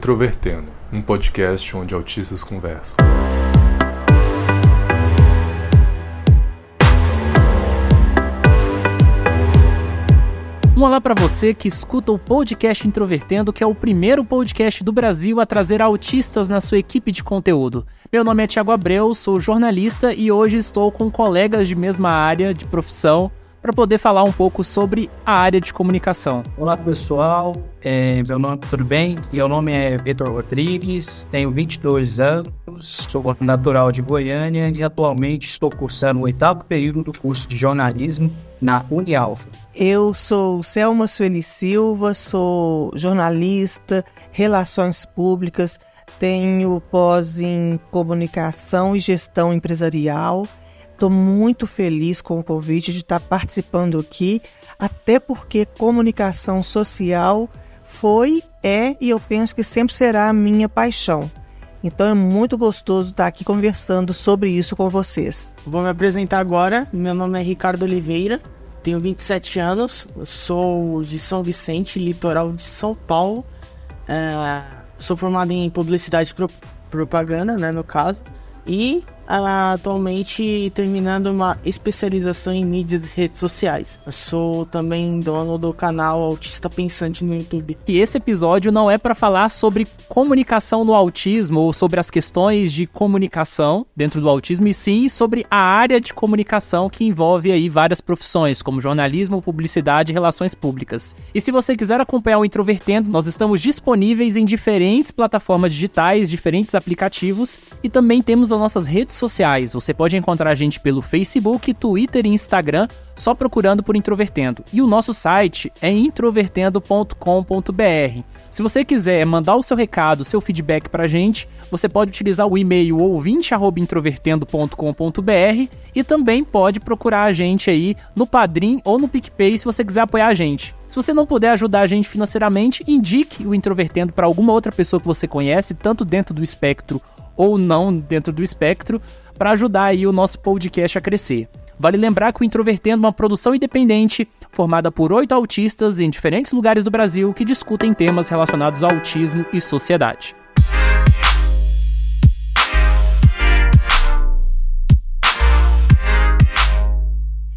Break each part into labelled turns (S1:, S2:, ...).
S1: Introvertendo, um podcast onde autistas conversam.
S2: Um olá para você que escuta o podcast Introvertendo, que é o primeiro podcast do Brasil a trazer autistas na sua equipe de conteúdo. Meu nome é Thiago Abreu, sou jornalista e hoje estou com colegas de mesma área de profissão para poder falar um pouco sobre a área de comunicação.
S3: Olá pessoal, tudo bem? Meu nome é Vitor Rodrigues, tenho 22 anos, sou natural de Goiânia e atualmente estou cursando o 8º período do curso de jornalismo na Unialfa.
S4: Eu sou Selma Sueli Silva, sou jornalista, relações públicas, tenho pós em comunicação e gestão empresarial. Estou muito feliz com o convite de estar participando aqui, até porque comunicação social foi, é e eu penso que sempre será a minha paixão. Então é muito gostoso estar aqui conversando sobre isso com vocês.
S5: Vou me apresentar agora, meu nome é Ricardo Oliveira, tenho 27 anos, sou de São Vicente, litoral de São Paulo, sou formado em publicidade e propaganda, no caso, e atualmente terminando uma especialização em mídias e redes sociais. Eu sou também dono do canal Autista Pensante no YouTube.
S2: E esse episódio não é para falar sobre comunicação no autismo ou sobre as questões de comunicação dentro do autismo, e sim sobre a área de comunicação que envolve aí várias profissões, como jornalismo, publicidade e relações públicas. E se você quiser acompanhar o Introvertendo, nós estamos disponíveis em diferentes plataformas digitais, diferentes aplicativos, e também temos as nossas redes sociais. Você pode encontrar a gente pelo Facebook, Twitter e Instagram, só procurando por Introvertendo. E o nosso site é introvertendo.com.br. Se você quiser mandar o seu recado, seu feedback pra gente, você pode utilizar o e-mail ouvinte@introvertendo.com.br e também pode procurar a gente aí no Padrim ou no PicPay se você quiser apoiar a gente. Se você não puder ajudar a gente financeiramente, indique o Introvertendo para alguma outra pessoa que você conhece, tanto dentro do espectro ou não dentro do espectro, para ajudar aí o nosso podcast a crescer. Vale lembrar que o Introvertendo é uma produção independente, formada por 8 autistas em diferentes lugares do Brasil que discutem temas relacionados ao autismo e sociedade.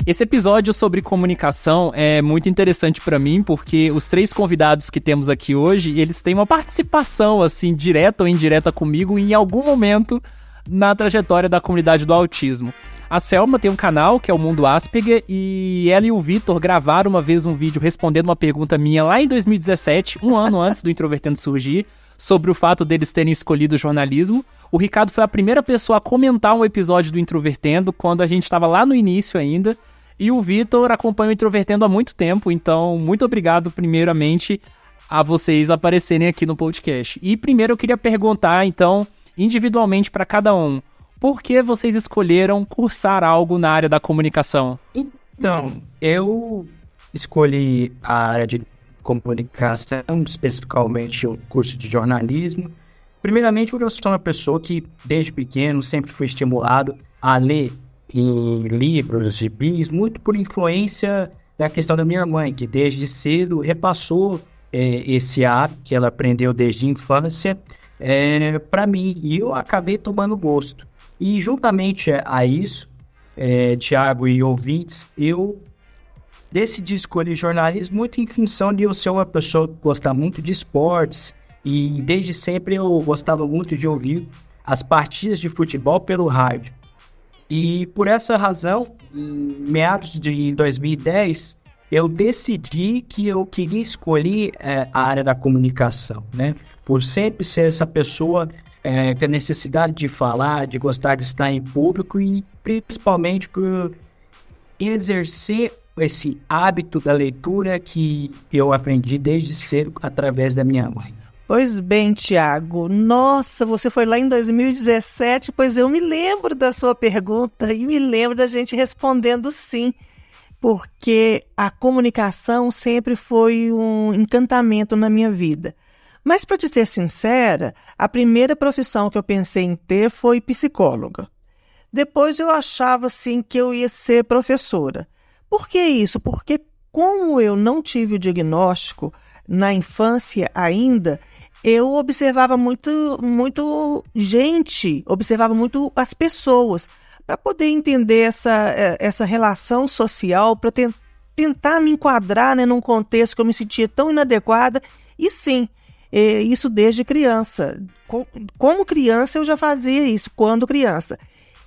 S2: Esse episódio sobre comunicação é muito interessante para mim, porque os 3 convidados que temos aqui hoje, eles têm uma participação, assim, direta ou indireta comigo em algum momento na trajetória da comunidade do autismo. A Selma tem um canal, que é o Mundo Asperger, e ela e o Vitor gravaram uma vez um vídeo respondendo uma pergunta minha lá em 2017, um ano antes do Introvertendo surgir, sobre o fato deles terem escolhido o jornalismo. O Ricardo foi a primeira pessoa a comentar um episódio do Introvertendo, quando a gente estava lá no início ainda. E o Vitor acompanha o Introvertendo há muito tempo, então muito obrigado primeiramente a vocês aparecerem aqui no podcast. E primeiro eu queria perguntar, então, individualmente para cada um, por que vocês escolheram cursar algo na área da comunicação?
S3: Então, eu escolhi a área de comunicação, especificamente o curso de jornalismo, primeiramente porque eu sou uma pessoa que desde pequeno sempre fui estimulado a ler em livros, gibis, muito por influência da questão da minha mãe, que desde cedo repassou esse hábito que ela aprendeu desde a infância para mim, e eu acabei tomando gosto. E juntamente a isso, Thiago e ouvintes, eu decidi escolher jornalismo muito em função de eu ser uma pessoa que gosta muito de esportes, e desde sempre eu gostava muito de ouvir as partidas de futebol pelo rádio. E por essa razão, em meados de 2010, eu decidi que eu queria escolher a área da comunicação, Por sempre ser essa pessoa com a necessidade de falar, de gostar de estar em público e principalmente por exercer esse hábito da leitura que eu aprendi desde cedo através da minha mãe.
S4: Pois bem, Thiago, nossa, você foi lá em 2017, pois eu me lembro da sua pergunta e me lembro da gente respondendo sim, porque a comunicação sempre foi um encantamento na minha vida. Mas, para te ser sincera, a primeira profissão que eu pensei em ter foi psicóloga. Depois eu achava assim que eu ia ser professora. Por que isso? Porque como eu não tive o diagnóstico na infância ainda, eu observava muito gente, observava muito as pessoas, para poder entender essa relação social, para tentar me enquadrar, né, num contexto que eu me sentia tão inadequada. E sim, isso desde criança. Como criança eu já fazia isso, quando criança.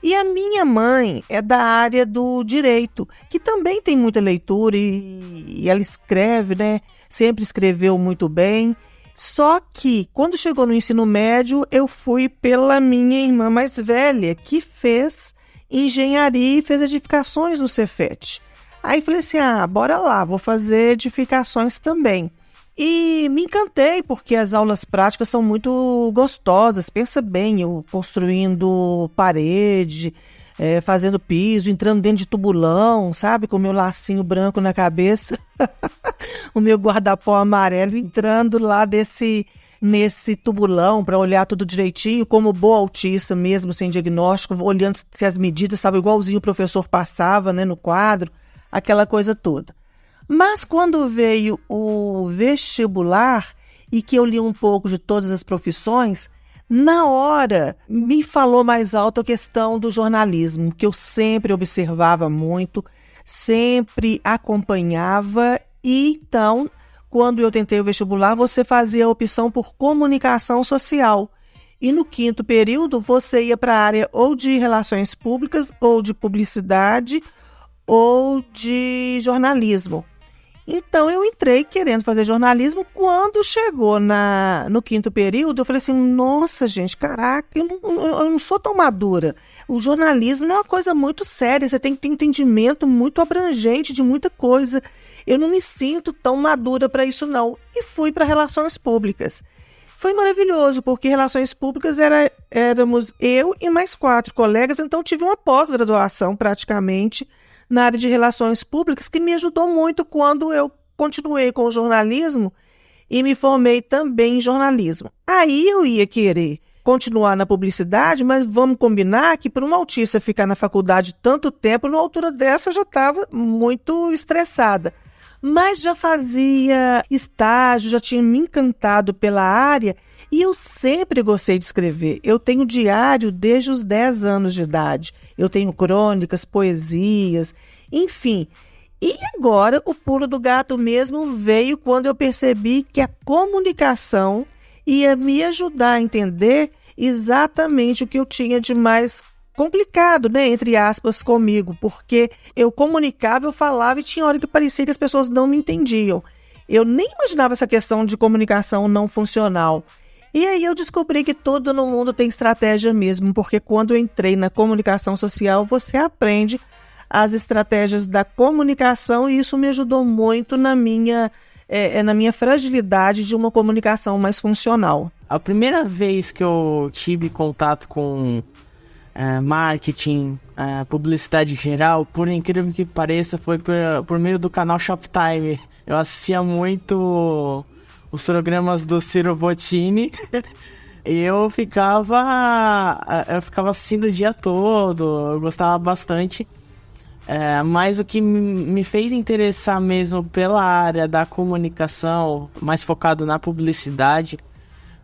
S4: E a minha mãe é da área do direito, que também tem muita leitura e ela escreve, né? Sempre escreveu muito bem. Só que, quando chegou no ensino médio, eu fui pela minha irmã mais velha, que fez engenharia e fez edificações no Cefet. Aí falei assim, bora lá, vou fazer edificações também. E me encantei, porque as aulas práticas são muito gostosas. Pensa bem, eu construindo parede, fazendo piso, entrando dentro de tubulão, sabe? Com o meu lacinho branco na cabeça, o meu guarda-pó amarelo, entrando lá nesse tubulão para olhar tudo direitinho, como boa autista mesmo, sem diagnóstico, olhando se as medidas estavam igualzinho o professor passava, né, no quadro, aquela coisa toda. Mas quando veio o vestibular e que eu li um pouco de todas as profissões, na hora me falou mais alto a questão do jornalismo, que eu sempre observava muito, sempre acompanhava. E então, quando eu tentei o vestibular, você fazia a opção por comunicação social. E no 5º período, você ia para a área ou de relações públicas, ou de publicidade, ou de jornalismo. Então, eu entrei querendo fazer jornalismo. Quando chegou no 5º período, eu falei assim, nossa, gente, caraca, eu não sou tão madura. O jornalismo é uma coisa muito séria, você tem que ter entendimento muito abrangente de muita coisa. Eu não me sinto tão madura para isso, não. E fui para relações públicas. Foi maravilhoso, porque relações públicas éramos eu e mais 4 colegas, então tive uma pós-graduação praticamente na área de relações públicas, que me ajudou muito quando eu continuei com o jornalismo e me formei também em jornalismo. Aí eu ia querer continuar na publicidade, mas vamos combinar que para uma autista ficar na faculdade tanto tempo, numa altura dessa eu já estava muito estressada. Mas já fazia estágio, já tinha me encantado pela área e eu sempre gostei de escrever. Eu tenho diário desde os 10 anos de idade. Eu tenho crônicas, poesias, enfim. E agora o pulo do gato mesmo veio quando eu percebi que a comunicação ia me ajudar a entender exatamente o que eu tinha de mais complicado, né, entre aspas, comigo, porque eu comunicava, eu falava e tinha hora que parecia que as pessoas não me entendiam. Eu nem imaginava essa questão de comunicação não funcional. E aí eu descobri que todo no mundo tem estratégia mesmo, porque quando eu entrei na comunicação social, você aprende as estratégias da comunicação e isso me ajudou muito na minha fragilidade de uma comunicação mais funcional.
S5: A primeira vez que eu tive contato com marketing, publicidade geral, por incrível que pareça, foi por meio do canal Shoptime. Eu assistia muito os programas do Ciro Bottini e eu ficava assistindo o dia todo, eu gostava bastante. Mas o que me fez interessar mesmo pela área da comunicação, mais focado na publicidade,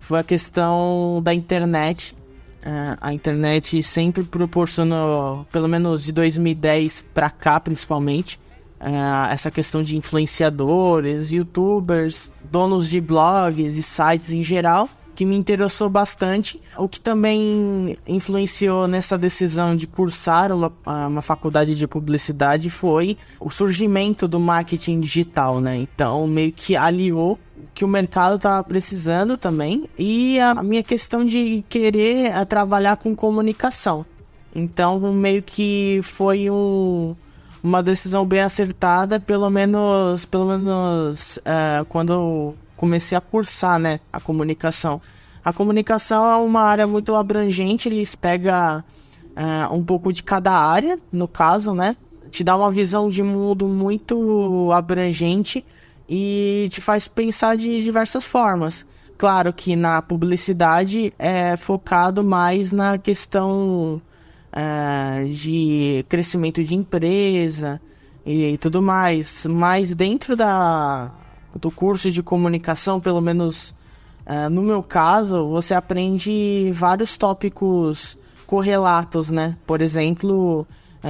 S5: foi a questão da internet. A internet sempre proporcionou, pelo menos de 2010 para cá principalmente, essa questão de influenciadores, youtubers, donos de blogs e sites em geral, que me interessou bastante. O que também influenciou nessa decisão de cursar uma faculdade de publicidade foi o surgimento do marketing digital, né? Então meio que aliou que o mercado estava precisando também e a minha questão de querer trabalhar com comunicação. Então meio que foi uma decisão bem acertada, pelo menos quando eu comecei a cursar, né, a comunicação. A comunicação é uma área muito abrangente, eles pegam um pouco de cada área, no caso, né, te dá uma visão de mundo muito abrangente e te faz pensar de diversas formas. Claro que na publicidade é focado mais na questão de crescimento de empresa e tudo mais, mas dentro do curso de comunicação, pelo menos No meu caso, você aprende vários tópicos correlatos, né? Por exemplo,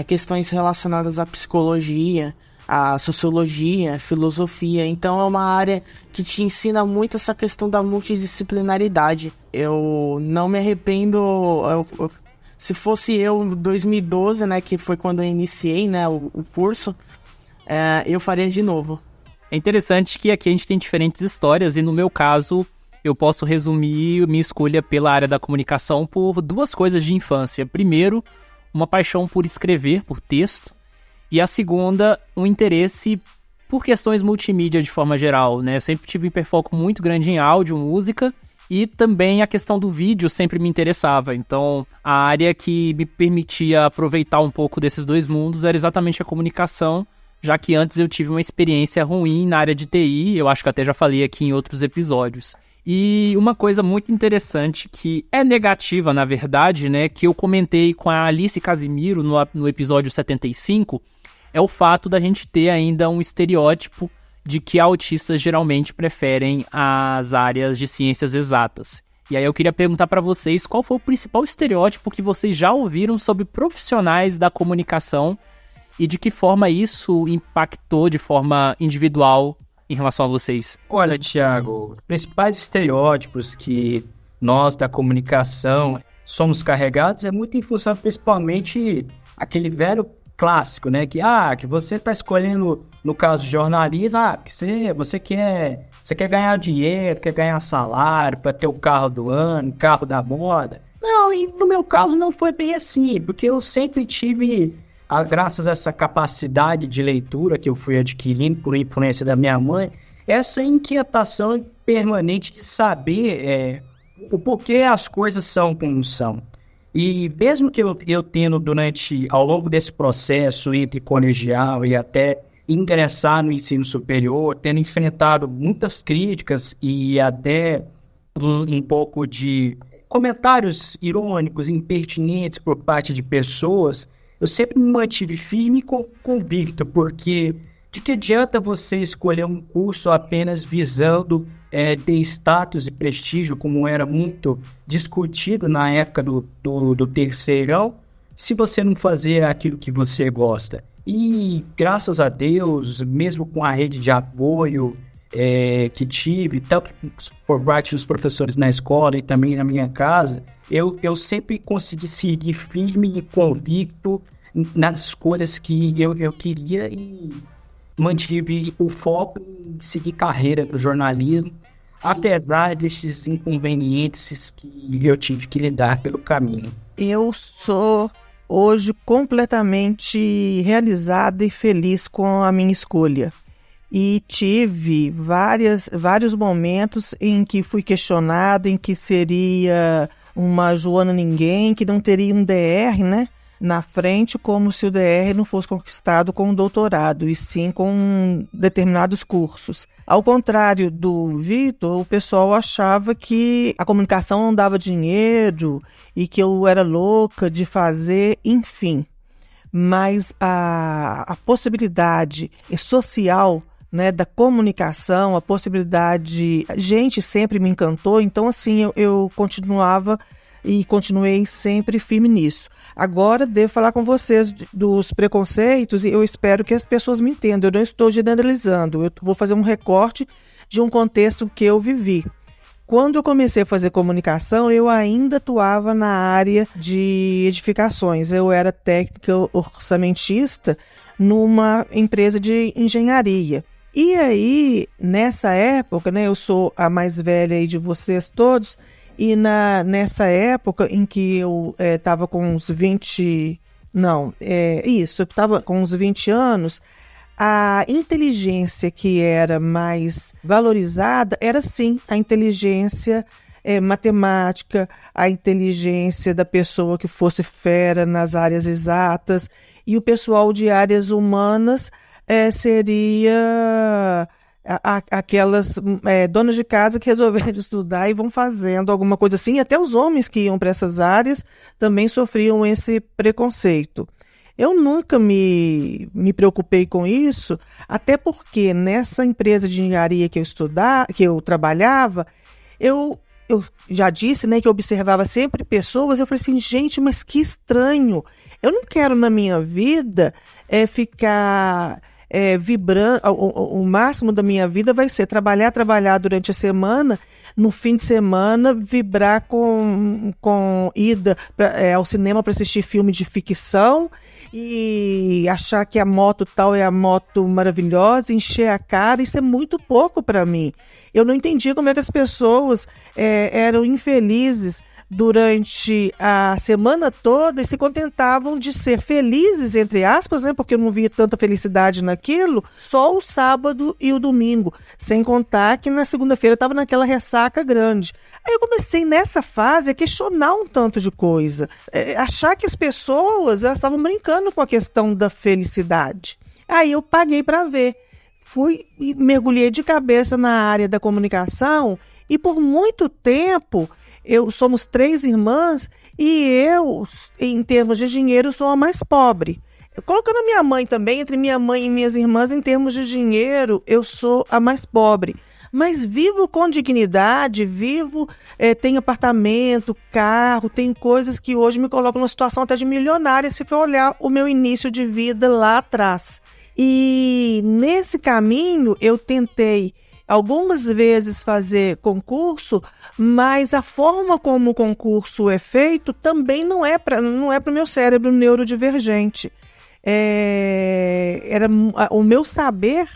S5: questões relacionadas à psicologia, à sociologia, filosofia. Então é uma área que te ensina muito essa questão da multidisciplinaridade. Eu não me arrependo. Se fosse eu em 2012, né, que foi quando eu iniciei, né, o curso, eu faria de novo.
S2: É interessante que aqui a gente tem diferentes histórias e no meu caso eu posso resumir minha escolha pela área da comunicação por duas coisas de infância. Primeiro, uma paixão por escrever, por texto, e a segunda, um interesse por questões multimídia de forma geral, né? Eu sempre tive um hiperfoco muito grande em áudio, música, e também a questão do vídeo sempre me interessava. Então, a área que me permitia aproveitar um pouco desses dois mundos era exatamente a comunicação, já que antes eu tive uma experiência ruim na área de TI, eu acho que até já falei aqui em outros episódios. E uma coisa muito interessante, que é negativa, na verdade, né, que eu comentei com a Alice Casimiro no episódio 75, é o fato da gente ter ainda um estereótipo de que autistas geralmente preferem as áreas de ciências exatas. E aí eu queria perguntar para vocês qual foi o principal estereótipo que vocês já ouviram sobre profissionais da comunicação e de que forma isso impactou de forma individual em relação a vocês.
S3: Olha, Thiago, os principais estereótipos que nós da comunicação somos carregados é muito em função principalmente aquele velho clássico, né? Que você está escolhendo, no caso de jornalismo, que você quer ganhar dinheiro, quer ganhar salário para ter o carro do ano, carro da moda. Não, e no meu caso não foi bem assim, porque eu sempre tive, graças a essa capacidade de leitura que eu fui adquirindo por influência da minha mãe, essa inquietação permanente de saber o porquê as coisas são como são. E mesmo que eu tendo ao longo desse processo entre colegial e até ingressar no ensino superior, tendo enfrentado muitas críticas e até um pouco de comentários irônicos, impertinentes por parte de pessoas, eu sempre me mantive firme e convicto, porque de que adianta você escolher um curso apenas visando ter status e prestígio, como era muito discutido na época do terceirão, se você não fazer aquilo que você gosta. E graças a Deus, mesmo com a rede de apoio que tive, tanto por parte dos professores na escola e também na minha casa, eu sempre consegui seguir firme e convicto nas escolhas que eu queria e mantive o foco em seguir carreira do jornalismo, apesar desses inconvenientes que eu tive que lidar pelo caminho.
S4: Eu sou hoje completamente realizada e feliz com a minha escolha. E tive vários momentos em que fui questionada, em que seria uma Joana Ninguém, que não teria um DR, né, na frente, como se o DR não fosse conquistado com um doutorado, e sim com determinados cursos. Ao contrário do Vitor, o pessoal achava que a comunicação não dava dinheiro e que eu era louca de fazer, enfim. Mas a possibilidade social, né, da comunicação, a possibilidade... Gente, sempre me encantou, então assim, eu continuava e continuei sempre firme nisso. Agora, devo falar com vocês dos preconceitos e eu espero que as pessoas me entendam. Eu não estou generalizando, eu vou fazer um recorte de um contexto que eu vivi. Quando eu comecei a fazer comunicação, eu ainda atuava na área de edificações. Eu era técnica orçamentista numa empresa de engenharia. E aí, nessa época, né, eu sou a mais velha aí de vocês todos, e nessa época em que eu estava com uns 20... Não, eu estava com uns 20 anos, a inteligência que era mais valorizada era, sim, a inteligência matemática, a inteligência da pessoa que fosse fera nas áreas exatas, e o pessoal de áreas humanas seria... aquelas donas de casa que resolveram estudar e vão fazendo alguma coisa assim. Até os homens que iam para essas áreas também sofriam esse preconceito. Eu nunca me preocupei com isso, até porque nessa empresa de engenharia que eu trabalhava, eu já disse, né, que eu observava sempre pessoas, eu falei assim, gente, mas que estranho. Eu não quero na minha vida ficar vibrando, o máximo da minha vida vai ser trabalhar durante a semana, no fim de semana, vibrar com ida ao cinema para assistir filme de ficção e achar que a moto tal é a moto maravilhosa, encher a cara. Isso é muito pouco para mim. Eu não entendi como é que as pessoas eram infelizes durante a semana toda e se contentavam de ser felizes, entre aspas, né, porque eu não via tanta felicidade naquilo, só o sábado e o domingo, sem contar que na segunda-feira eu estava naquela ressaca grande. Aí eu comecei nessa fase a questionar um tanto de coisa, achar que as pessoas elas estavam brincando com a questão da felicidade. Aí eu paguei para ver, fui e mergulhei de cabeça na área da comunicação e por muito tempo somos 3 irmãs e eu, em termos de dinheiro, sou a mais pobre. Colocando a minha mãe também, entre minha mãe e minhas irmãs, em termos de dinheiro, eu sou a mais pobre. Mas vivo com dignidade, tenho apartamento, carro, tenho coisas que hoje me colocam numa situação até de milionária, se for olhar o meu início de vida lá atrás. E nesse caminho eu tentei algumas vezes fazer concurso, mas a forma como o concurso é feito também não é para o meu cérebro neurodivergente. O meu saber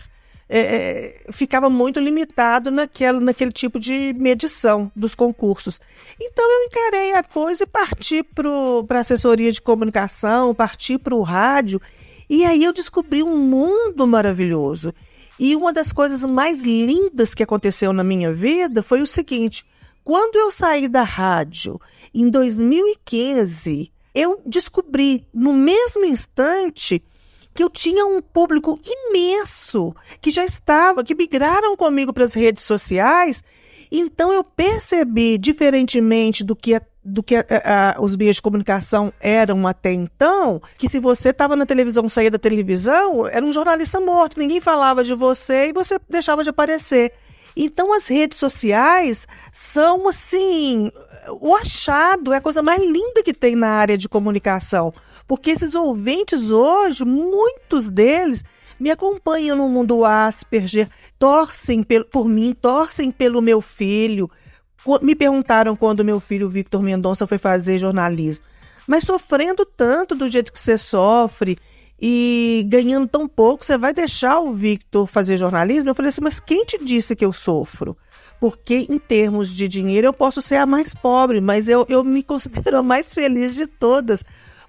S4: ficava muito limitado naquele tipo de medição dos concursos. Então eu encarei a coisa e parti para a assessoria de comunicação, parti para o rádio, e aí eu descobri um mundo maravilhoso. E uma das coisas mais lindas que aconteceu na minha vida foi o seguinte: quando eu saí da rádio em 2015, eu descobri no mesmo instante que eu tinha um público imenso que migraram comigo para as redes sociais. Então eu percebi, diferentemente do que os meios de comunicação eram até então, que se você estava na televisão, saía da televisão, era um jornalista morto, ninguém falava de você e você deixava de aparecer. Então as redes sociais são assim, o achado, é a coisa mais linda que tem na área de comunicação, porque esses ouvintes hoje, muitos deles me acompanham no mundo Asperger, torcem por mim, torcem pelo meu filho. Me perguntaram quando meu filho Victor Mendonça foi fazer jornalismo, mas sofrendo tanto do jeito que você sofre e ganhando tão pouco, você vai deixar o Victor fazer jornalismo? Eu falei assim, mas quem te disse que eu sofro? Porque em termos de dinheiro eu posso ser a mais pobre, mas eu me considero a mais feliz de todas,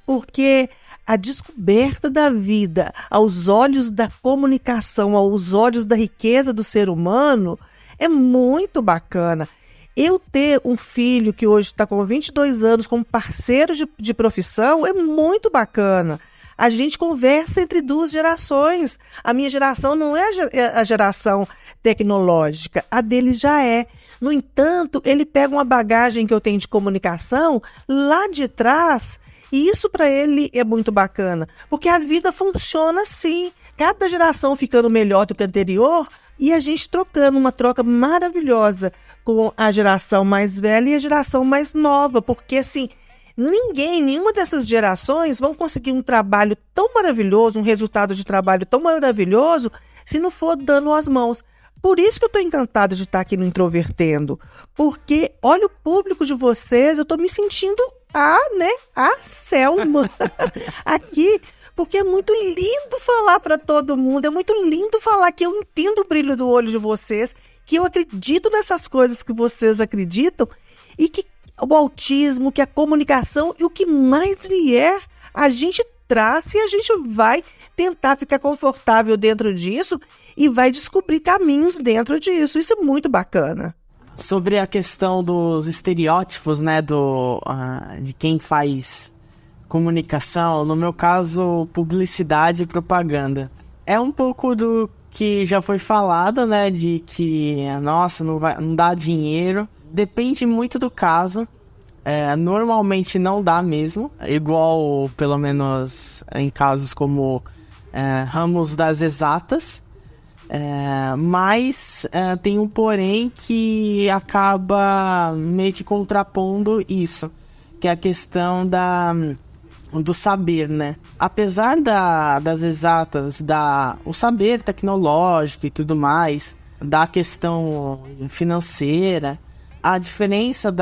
S4: porque a descoberta da vida aos olhos da comunicação, aos olhos da riqueza do ser humano, é muito bacana. Eu ter um filho que hoje está com 22 anos como parceiro de profissão é muito bacana. A gente conversa entre 2 gerações. A minha geração não é a geração tecnológica, a dele já é. No entanto, ele pega uma bagagem que eu tenho de comunicação lá de trás, e isso para ele é muito bacana, porque a vida funciona assim. Cada geração ficando melhor do que a anterior, e a gente trocando uma troca maravilhosa com a geração mais velha e a geração mais nova, porque assim, nenhuma dessas gerações vão conseguir um trabalho tão maravilhoso, um resultado de trabalho tão maravilhoso, se não for dando as mãos. Por isso que eu estou encantada de estar aqui no Introvertendo, porque olha o público de vocês, eu estou me sentindo a Selma aqui, porque é muito lindo falar para todo mundo, é muito lindo falar que eu entendo o brilho do olho de vocês, que eu acredito nessas coisas que vocês acreditam, e que o autismo, que a comunicação e o que mais vier, a gente traz e a gente vai tentar ficar confortável dentro disso e vai descobrir caminhos dentro disso. Isso é muito bacana.
S5: Sobre a questão dos estereótipos, né, de quem faz comunicação, no meu caso, publicidade e propaganda. É um pouco do que já foi falado, né, de que, nossa, não dá dinheiro. Depende muito do caso. Normalmente não dá mesmo, igual, pelo menos, em casos como ramos das exatas. Mas tem um porém que acaba meio que contrapondo isso, que é a questão do saber, né? Apesar das exatas, o saber tecnológico e tudo mais, da questão financeira, a diferença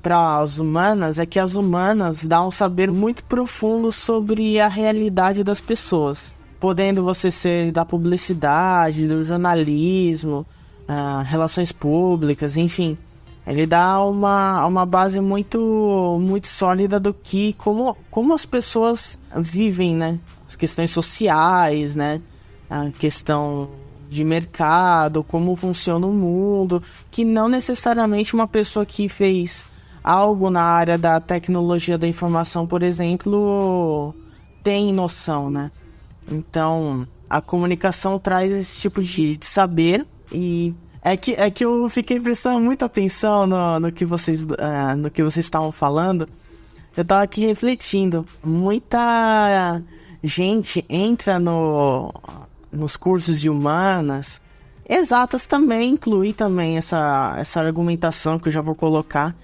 S5: para as humanas é que as humanas dão um saber muito profundo sobre a realidade das pessoas, podendo você ser da publicidade, do jornalismo, relações públicas, enfim. Ele dá uma base muito, muito sólida do que, como as pessoas vivem, né? As questões sociais, né? A questão de mercado, como funciona o mundo, que não necessariamente uma pessoa que fez algo na área da tecnologia da informação, por exemplo, tem noção, né? Então, a comunicação traz esse tipo de saber e é que eu fiquei prestando muita atenção no que vocês estavam falando. Eu tava aqui refletindo. Muita gente entra nos cursos de humanas. Exatas também, inclui também essa argumentação que eu já vou colocar,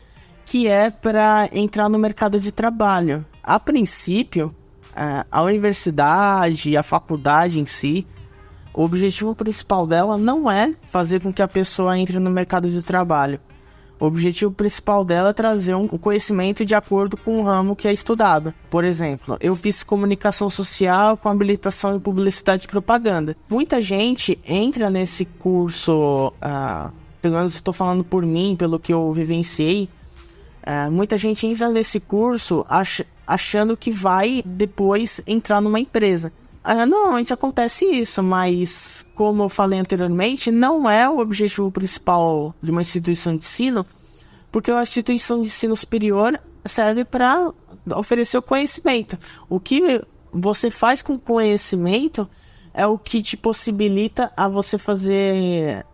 S5: que é para entrar no mercado de trabalho. A princípio, a universidade, a faculdade em si, o objetivo principal dela não é fazer com que a pessoa entre no mercado de trabalho. O objetivo principal dela é trazer um conhecimento de acordo com o ramo que é estudado. Por exemplo, eu fiz comunicação social com habilitação em publicidade e propaganda. Muita gente entra nesse curso, pelo menos estou falando por mim, pelo que eu vivenciei, muita gente entra nesse curso achando que vai depois entrar numa empresa. Normalmente acontece isso, mas como eu falei anteriormente, não é o objetivo principal de uma instituição de ensino, porque a instituição de ensino superior serve para oferecer o conhecimento. O que você faz com o conhecimento é o que te possibilita a você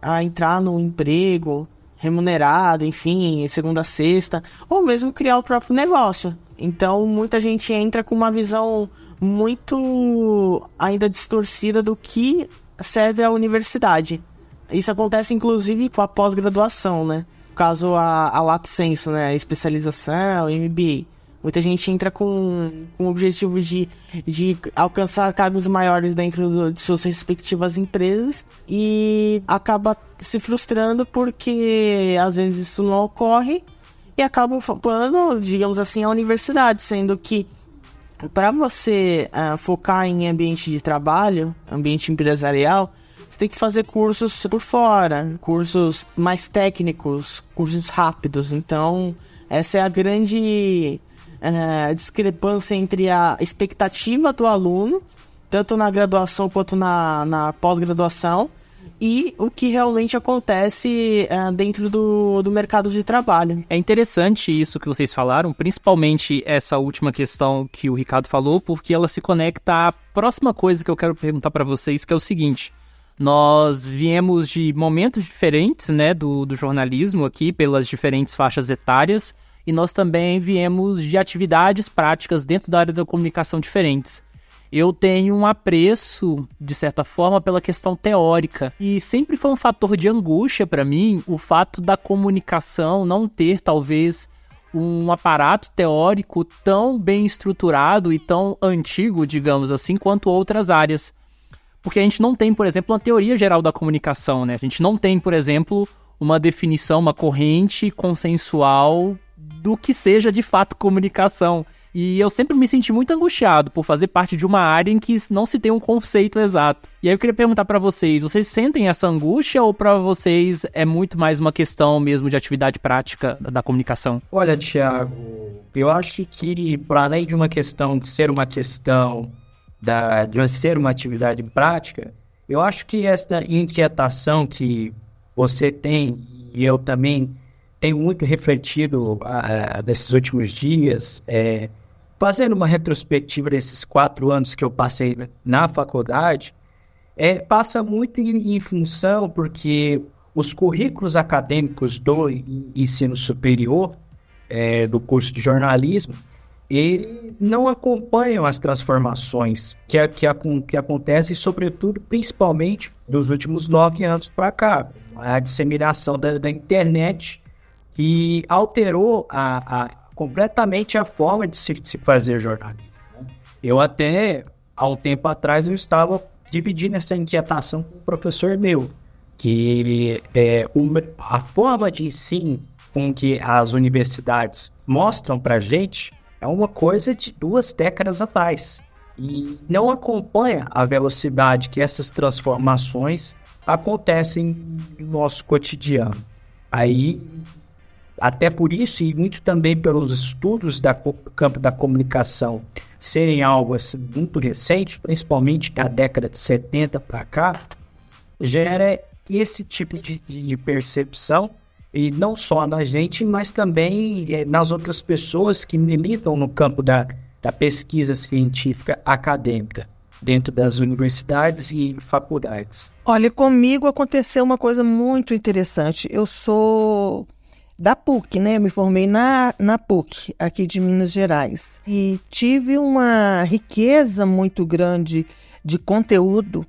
S5: a entrar num emprego remunerado, enfim, segunda a sexta, ou mesmo criar o próprio negócio. Então, muita gente entra com uma visão muito ainda distorcida do que serve a universidade. Isso acontece, inclusive, com a pós-graduação, né? No caso, a Lato Sensu, né? A especialização, MBA. Muita gente entra com o objetivo de alcançar cargos maiores dentro de suas respectivas empresas e acaba se frustrando porque, às vezes, isso não ocorre e acaba ocupando, digamos assim, a universidade, sendo que para você focar em ambiente de trabalho, ambiente empresarial, você tem que fazer cursos por fora, cursos mais técnicos, cursos rápidos. Então, essa é a grande discrepância entre a expectativa do aluno, tanto na graduação quanto na pós-graduação, e o que realmente acontece dentro do mercado de trabalho.
S2: É interessante isso que vocês falaram, principalmente essa última questão que o Ricardo falou, porque ela se conecta à próxima coisa que eu quero perguntar para vocês, que é o seguinte: nós viemos de momentos diferentes, né, do jornalismo aqui, pelas diferentes faixas etárias, e nós também viemos de atividades práticas dentro da área da comunicação diferentes. Eu tenho um apreço, de certa forma, pela questão teórica. E sempre foi um fator de angústia para mim o fato da comunicação não ter, talvez, um aparato teórico tão bem estruturado e tão antigo, digamos assim, quanto outras áreas. Porque a gente não tem, por exemplo, uma teoria geral da comunicação, né? A gente não tem, por exemplo, uma definição, uma corrente consensual do que seja, de fato, comunicação. E eu sempre me senti muito angustiado por fazer parte de uma área em que não se tem um conceito exato. E aí eu queria perguntar para vocês sentem essa angústia ou para vocês é muito mais uma questão mesmo de atividade prática da comunicação?
S3: Olha, Thiago, eu acho que para além de uma questão de ser uma questão de ser uma atividade prática, eu acho que essa inquietação que você tem e eu também tenho muito refletido nesses últimos dias, fazendo uma retrospectiva desses 4 anos que eu passei na faculdade, passa muito em função porque os currículos acadêmicos do ensino superior, do curso de jornalismo, eles não acompanham as transformações que acontecem, sobretudo, principalmente dos últimos 9 anos para cá. A disseminação da internet que alterou completamente a forma de se fazer jornalismo. Eu até, há um tempo atrás, eu estava dividindo essa inquietação com o professor meu, que a forma de ensino com que as universidades mostram para a gente é uma coisa de 2 décadas atrás. E não acompanha a velocidade que essas transformações acontecem no nosso cotidiano. Aí, até por isso, e muito também pelos estudos do campo da comunicação serem algo assim, muito recente, principalmente da década de 70 para cá, gera esse tipo de percepção, e não só na gente, mas também nas outras pessoas que militam no campo da pesquisa científica acadêmica, dentro das universidades e faculdades.
S4: Olha, comigo aconteceu uma coisa muito interessante. Eu sou da PUC, né? Eu me formei na PUC, aqui de Minas Gerais. E tive uma riqueza muito grande de conteúdo,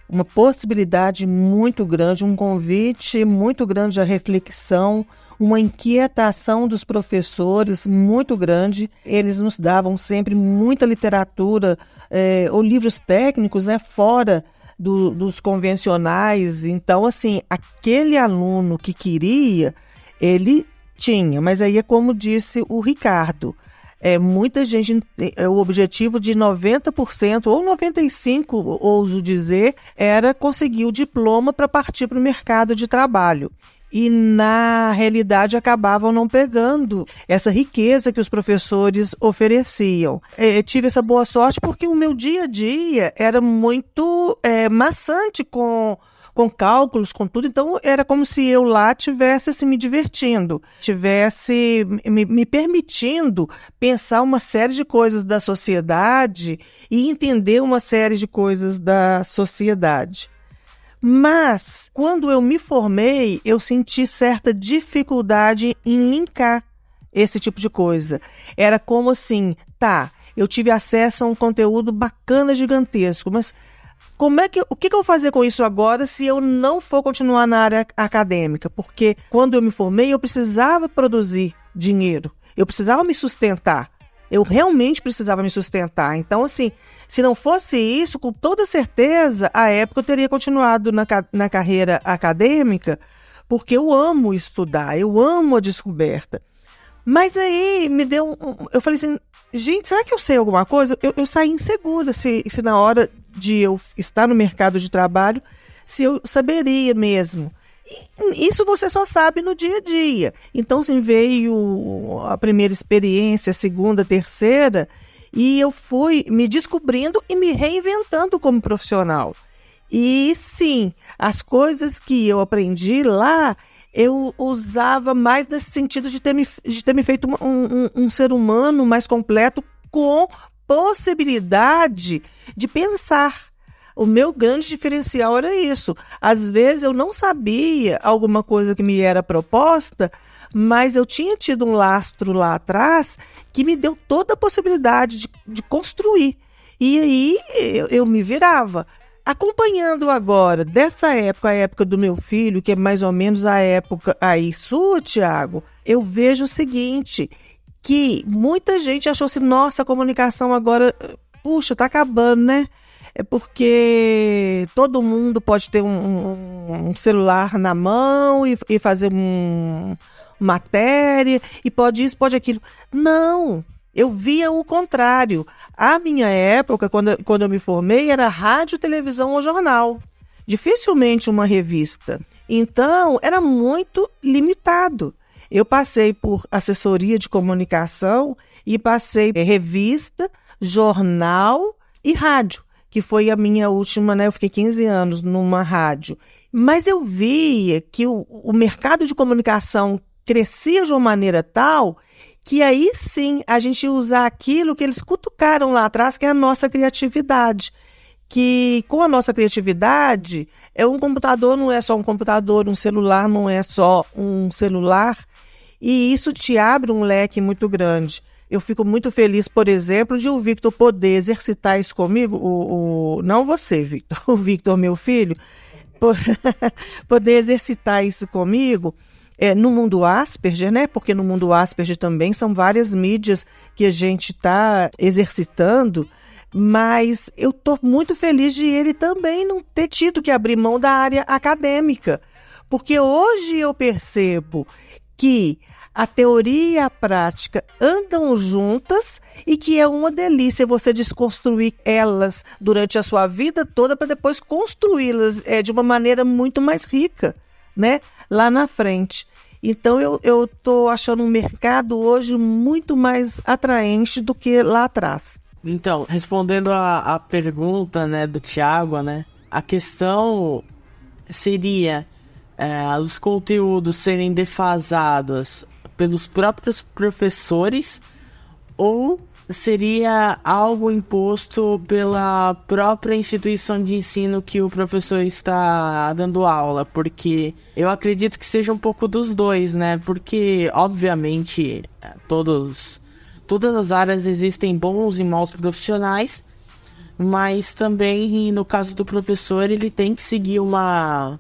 S4: uma possibilidade muito grande, um convite muito grande à reflexão, uma inquietação dos professores muito grande. Eles nos davam sempre muita literatura ou livros técnicos, né, fora dos convencionais. Então, assim, aquele aluno que queria, ele tinha. Mas aí é como disse o Ricardo, muita gente, o objetivo de 90% ou 95%, ouso dizer, era conseguir o diploma para partir para o mercado de trabalho. E, na realidade, acabavam não pegando essa riqueza que os professores ofereciam. Tive essa boa sorte porque o meu dia a dia era muito maçante com cálculos, com tudo. Então, era como se eu lá estivesse assim, me divertindo, estivesse me permitindo pensar uma série de coisas da sociedade e entender uma série de coisas da sociedade. Mas, quando eu me formei, eu senti certa dificuldade em linkar esse tipo de coisa. Era como assim, eu tive acesso a um conteúdo bacana, gigantesco, mas o que eu vou fazer com isso agora se eu não for continuar na área acadêmica? Porque quando eu me formei, eu precisava produzir dinheiro, eu precisava me sustentar. Eu realmente precisava me sustentar. Então, assim, se não fosse isso, com toda certeza, à época eu teria continuado na carreira acadêmica, porque eu amo estudar, eu amo a descoberta. Mas aí me deu eu falei assim, gente, será que eu sei alguma coisa? Eu saí insegura se na hora de eu estar no mercado de trabalho, se eu saberia mesmo. Isso você só sabe no dia a dia. Então, assim, veio a primeira experiência, a segunda, a terceira, e eu fui me descobrindo e me reinventando como profissional. E, sim, as coisas que eu aprendi lá, eu usava mais nesse sentido de ter me feito um ser humano mais completo, com possibilidade de pensar. O meu grande diferencial era isso. Às vezes eu não sabia alguma coisa que me era proposta, mas eu tinha tido um lastro lá atrás que me deu toda a possibilidade de construir. E aí eu me virava. Acompanhando agora, dessa época, a época do meu filho, que é mais ou menos a época aí sua, Tiago, eu vejo o seguinte, que muita gente achou assim, nossa, a comunicação agora, puxa, tá acabando, né? É porque todo mundo pode ter um celular na mão e fazer matéria, e pode isso, pode aquilo. Não, eu via o contrário. A minha época, quando eu me formei, era rádio, televisão ou jornal. Dificilmente uma revista. Então, era muito limitado. Eu passei por assessoria de comunicação e passei revista, jornal e rádio, que foi a minha última, né? Eu fiquei 15 anos numa rádio. Mas eu via que o mercado de comunicação crescia de uma maneira tal que aí sim a gente ia usar aquilo que eles cutucaram lá atrás, que é a nossa criatividade. Que com a nossa criatividade, um computador não é só um computador, um celular não é só um celular, e isso te abre um leque muito grande. Eu fico muito feliz, por exemplo, de o Victor poder exercitar isso comigo, não você, Victor, o Victor, meu filho, poder exercitar isso comigo no mundo Asperger, né? Porque no mundo Asperger também são várias mídias que a gente está exercitando, mas eu estou muito feliz de ele também não ter tido que abrir mão da área acadêmica, porque hoje eu percebo que a teoria e a prática andam juntas e que é uma delícia você desconstruir elas durante a sua vida toda para depois construí-las de uma maneira muito mais rica, né? Lá na frente. Então eu estou achando um mercado hoje muito mais atraente do que lá atrás.
S5: Então, respondendo a pergunta, né, do Thiago, né, a questão seria os conteúdos serem defasados pelos próprios professores ou seria algo imposto pela própria instituição de ensino que o professor está dando aula? Porque eu acredito que seja um pouco dos dois, né? Porque, obviamente, todas as áreas existem bons e maus profissionais, mas também, no caso do professor, ele tem que seguir uma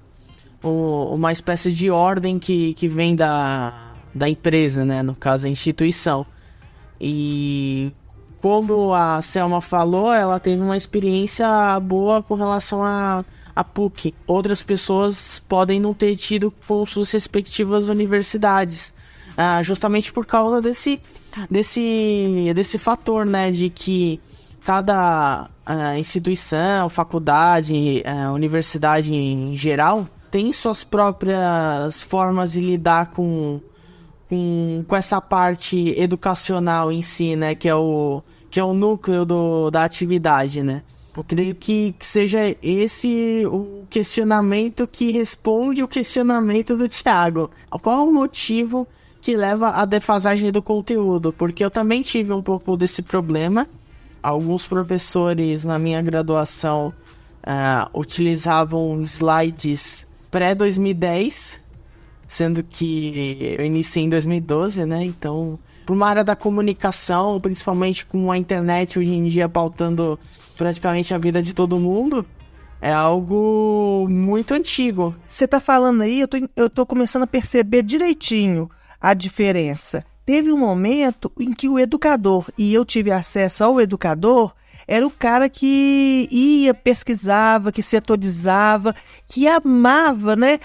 S5: espécie de ordem que vem da empresa, né? No caso, a instituição. E como a Selma falou, ela teve uma experiência boa com relação a PUC. Outras pessoas podem não ter tido com suas respectivas universidades, justamente por causa desse fator, né? De que cada instituição, faculdade, universidade em geral tem suas próprias formas de lidar com essa parte educacional em si, né? Que é o núcleo da atividade, né? Eu creio que seja esse o questionamento que responde o questionamento do Thiago. Qual o motivo que leva à defasagem do conteúdo? Porque eu também tive um pouco desse problema. Alguns professores na minha graduação utilizavam slides pré-2010, sendo que eu iniciei em 2012, né? Então, por uma área da comunicação, principalmente com a internet hoje em dia pautando praticamente a vida de todo mundo, é algo muito antigo.
S4: Você está falando aí, eu tô começando a perceber direitinho a diferença. Teve um momento em que o educador, e eu tive acesso ao educador, era o cara que ia, pesquisava, que se atualizava, que amava, né,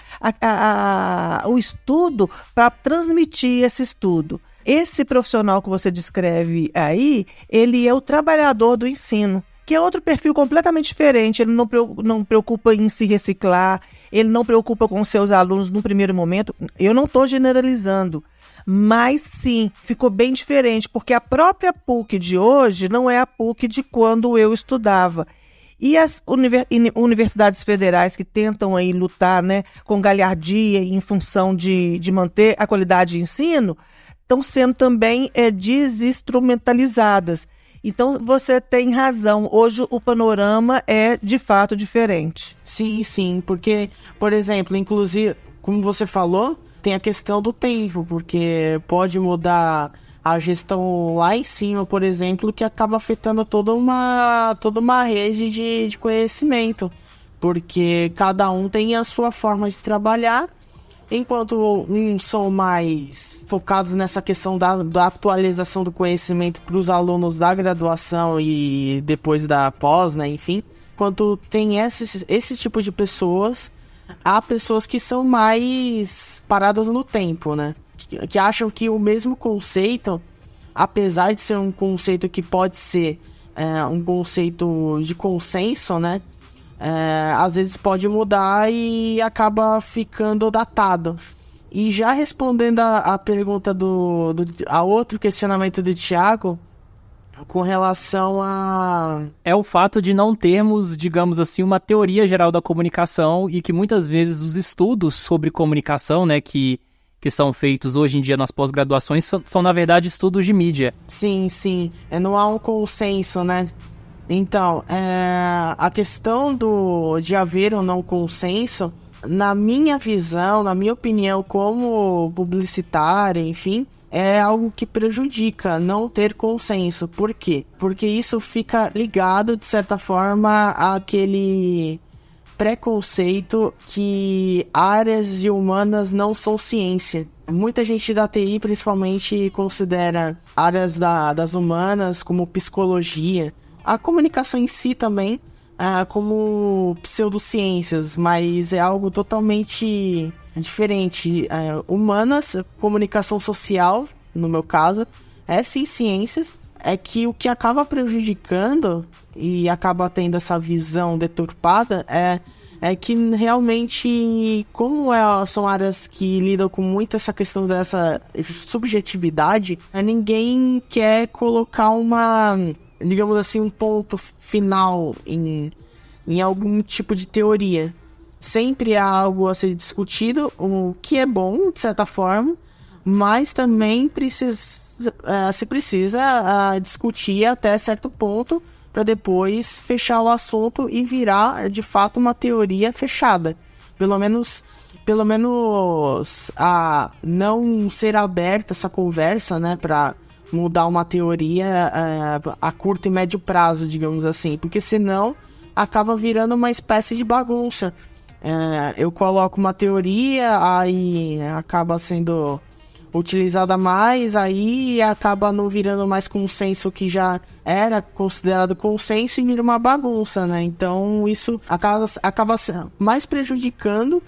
S4: o estudo para transmitir esse estudo. Esse profissional que você descreve aí, ele é o trabalhador do ensino, que é outro perfil completamente diferente. Ele não preocupa em se reciclar, ele não preocupa com seus alunos no primeiro momento. Eu não estou generalizando, mas sim, ficou bem diferente, porque a própria PUC de hoje não é a PUC de quando eu estudava. E as universidades federais que tentam aí lutar, né, com galhardia em função de manter a qualidade de ensino, estão sendo também desinstrumentalizadas. Então você tem razão, hoje o panorama é de fato diferente.
S5: Sim, porque, por exemplo, inclusive, como você falou, tem a questão do tempo, porque pode mudar a gestão lá em cima, por exemplo, que acaba afetando toda uma rede de conhecimento, porque cada um tem a sua forma de trabalhar, enquanto uns são mais focados nessa questão da atualização do conhecimento para os alunos da graduação e depois da pós, né, enfim, enquanto tem esse tipo de pessoas. Há pessoas que são mais paradas no tempo, né? Que acham que o mesmo conceito, apesar de ser um conceito que pode ser um conceito de consenso, né? Às vezes pode mudar e acaba ficando datado. E já respondendo a pergunta a outro questionamento do Thiago, com relação a...
S2: É o fato de não termos, digamos assim, uma teoria geral da comunicação e que muitas vezes os estudos sobre comunicação, né, que são feitos hoje em dia nas pós-graduações são na verdade estudos de mídia.
S5: Sim, não há um consenso, né? Então, a questão de haver ou não consenso, na minha visão, na minha opinião, como publicitária, enfim, é algo que prejudica não ter consenso. Por quê? Porque isso fica ligado, de certa forma, preconceito que áreas de humanas não são ciência. Muita gente da TI, principalmente, considera áreas das humanas como psicologia, a comunicação em si também, como pseudociências, mas é algo totalmente diferente. Humanas, comunicação social, no meu caso, é sim ciências. É que o que acaba prejudicando e acaba tendo essa visão deturpada é que realmente, como são áreas que lidam com muito essa questão dessa subjetividade, ninguém quer colocar digamos assim, um ponto final em algum tipo de teoria. Sempre há algo a ser discutido, o que é bom, de certa forma, mas também se precisa discutir até certo ponto para depois fechar o assunto e virar de fato uma teoria fechada. Pelo menos não ser aberta essa conversa, né, para mudar uma teoria a curto e médio prazo, digamos assim, porque senão acaba virando uma espécie de bagunça. Eu coloco uma teoria, aí acaba sendo utilizada mais, aí acaba não virando mais consenso que já era considerado consenso e vira uma bagunça, né? Então isso acaba mais prejudicando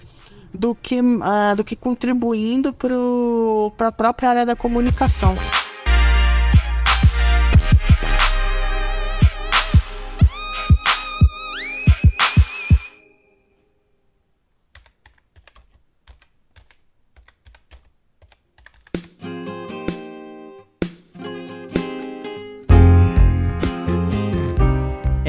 S5: do que contribuindo para a própria área da comunicação.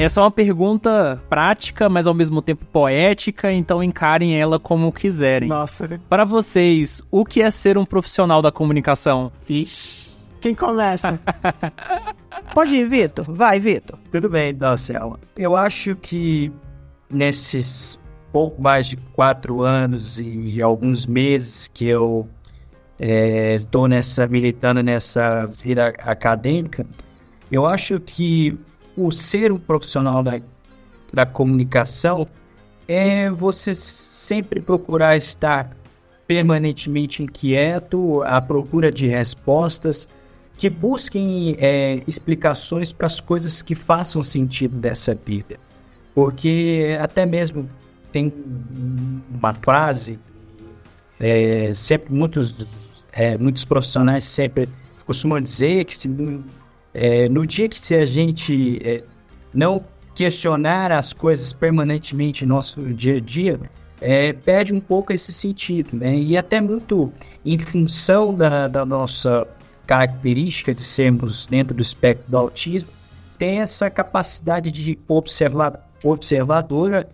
S2: Essa é uma pergunta prática, mas ao mesmo tempo poética, então encarem ela como quiserem.
S5: Nossa.
S2: Para vocês, o que é ser um profissional da comunicação?
S5: Vixe. Quem começa?
S4: Pode ir, Vitor. Vai, Vitor.
S3: Tudo bem, Selma. Eu acho que nesses pouco mais de 4 anos e alguns meses que eu estou militando nessa vida acadêmica, eu acho que o ser um profissional da comunicação é você sempre procurar estar permanentemente inquieto, à procura de respostas que busquem explicações para as coisas que façam sentido dessa vida. Porque até mesmo tem uma frase, sempre muitos profissionais sempre costumam dizer que no dia que se a gente não questionar as coisas permanentemente no nosso dia a dia, perde um pouco esse sentido, né? E até muito em função da nossa característica de sermos dentro do espectro do autismo, tem essa capacidade de observadora,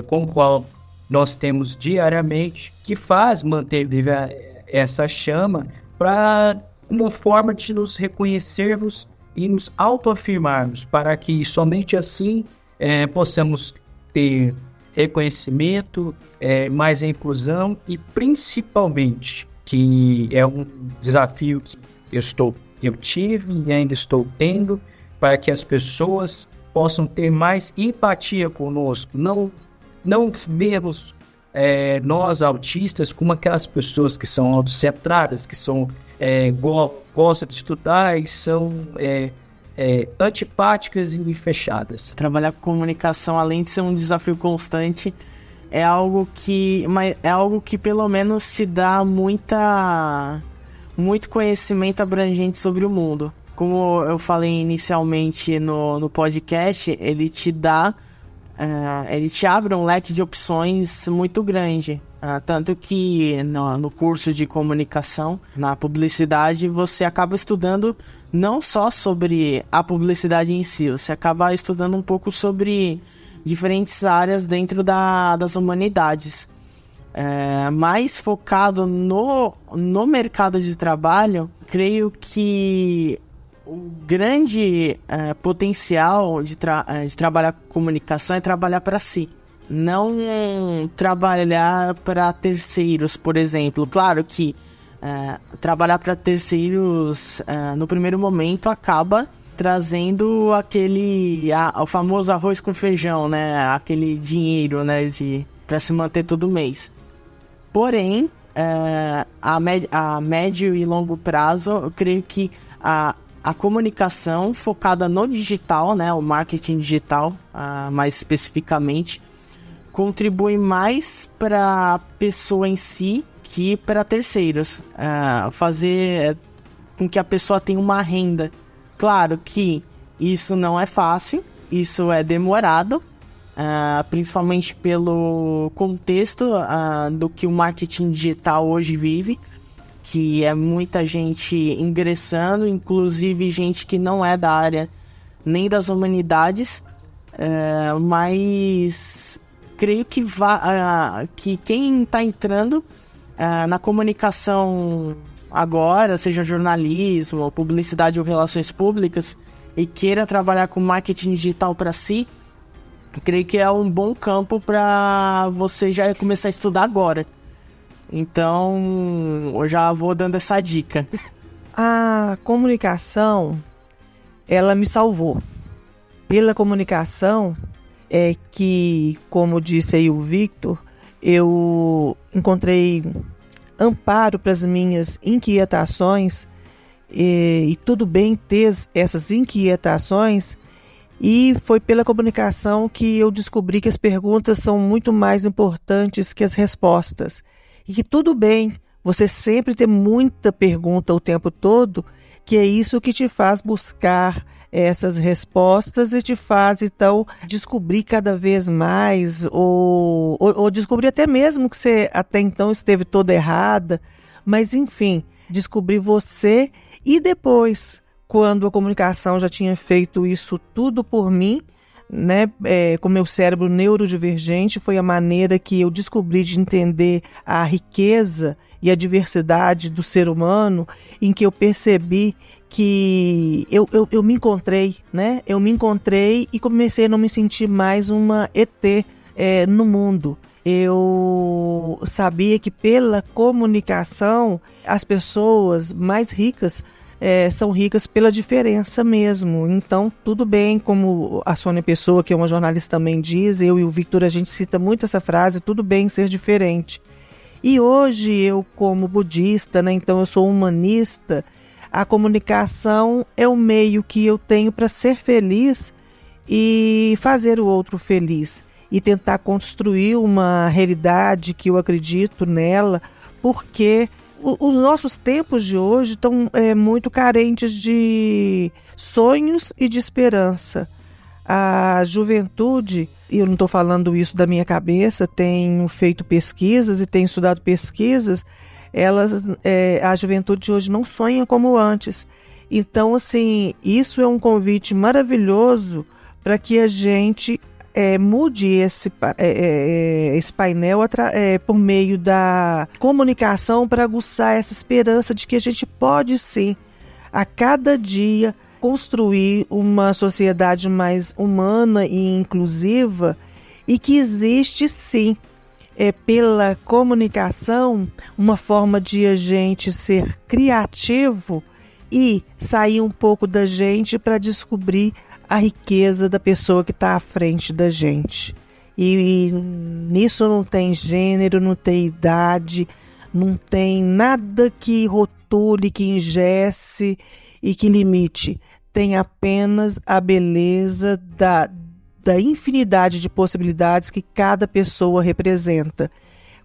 S3: com a qual nós temos diariamente, que faz manter viva essa chama para uma forma de nos reconhecermos e nos autoafirmarmos, para que somente assim possamos ter reconhecimento, mais inclusão e principalmente, que é um desafio que eu tive e ainda estou tendo, para que as pessoas possam ter mais empatia conosco, não vermos nós autistas como aquelas pessoas que são autocentradas, que são gostam de estudar e são antipáticas e fechadas.
S5: Trabalhar com comunicação, além de ser um desafio constante, é algo que pelo menos te dá muito conhecimento abrangente sobre o mundo. Como eu falei inicialmente no podcast, ele te abre um leque de opções muito grande. Tanto que no curso de comunicação, na publicidade, você acaba estudando não só sobre a publicidade em si, você acaba estudando um pouco sobre diferentes áreas dentro das humanidades. Mais focado no mercado de trabalho, creio que o grande potencial de trabalhar com comunicação é trabalhar para si. Não trabalhar para terceiros, por exemplo. Claro que trabalhar para terceiros no primeiro momento acaba trazendo o famoso arroz com feijão, né? Aquele dinheiro, né? Para se manter todo mês. Porém, a médio e longo prazo, eu creio que a comunicação focada no digital, né? O marketing digital, mais especificamente, contribui mais para a pessoa em si que para terceiros. Fazer com que a pessoa tenha uma renda. Claro que isso não é fácil, isso é demorado, principalmente pelo contexto do que o marketing digital hoje vive, que é muita gente ingressando, inclusive gente que não é da área nem das humanidades, mas creio que quem está entrando na comunicação agora, seja jornalismo, publicidade ou relações públicas, e queira trabalhar com marketing digital para si, creio que é um bom campo para você já começar a estudar agora. Então, eu já vou dando essa dica.
S4: A comunicação, ela me salvou. Pela comunicação é que, como disse aí o Victor, eu encontrei amparo para as minhas inquietações, e tudo bem ter essas inquietações, e foi pela comunicação que eu descobri que as perguntas são muito mais importantes que as respostas, e que tudo bem você sempre ter muita pergunta o tempo todo, que é isso que te faz buscar essas respostas e te faz, então, descobrir cada vez mais, ou descobrir até mesmo que você até então esteve toda errada, mas, enfim, descobrir você. E depois, quando a comunicação já tinha feito isso tudo por mim, né, com meu cérebro neurodivergente, foi a maneira que eu descobri de entender a riqueza e a diversidade do ser humano, em que eu percebi que eu me encontrei, né? Eu me encontrei e comecei a não me sentir mais uma ET no mundo. Eu sabia que pela comunicação as pessoas mais ricas são ricas pela diferença mesmo. Então, tudo bem, como a Sônia Pessoa, que é uma jornalista, também diz, eu e o Victor, a gente cita muito essa frase, tudo bem ser diferente. E hoje eu, como budista, né, então eu sou humanista, a comunicação é o meio que eu tenho para ser feliz e fazer o outro feliz. E tentar construir uma realidade que eu acredito nela, porque os nossos tempos de hoje estão muito carentes de sonhos e de esperança. A juventude, e eu não estou falando isso da minha cabeça, tenho feito pesquisas e tenho estudado pesquisas, a juventude de hoje não sonha como antes. Então, assim, isso é um convite maravilhoso para que a gente mude esse painel por meio da comunicação, para aguçar essa esperança de que a gente pode sim, a cada dia, construir uma sociedade mais humana e inclusiva, e que existe sim, pela comunicação, uma forma de a gente ser criativo e sair um pouco da gente para descobrir a riqueza da pessoa que está à frente da gente. E nisso não tem gênero, não tem idade, não tem nada que rotule, que engesse e que limite. Tem apenas a beleza da infinidade de possibilidades que cada pessoa representa.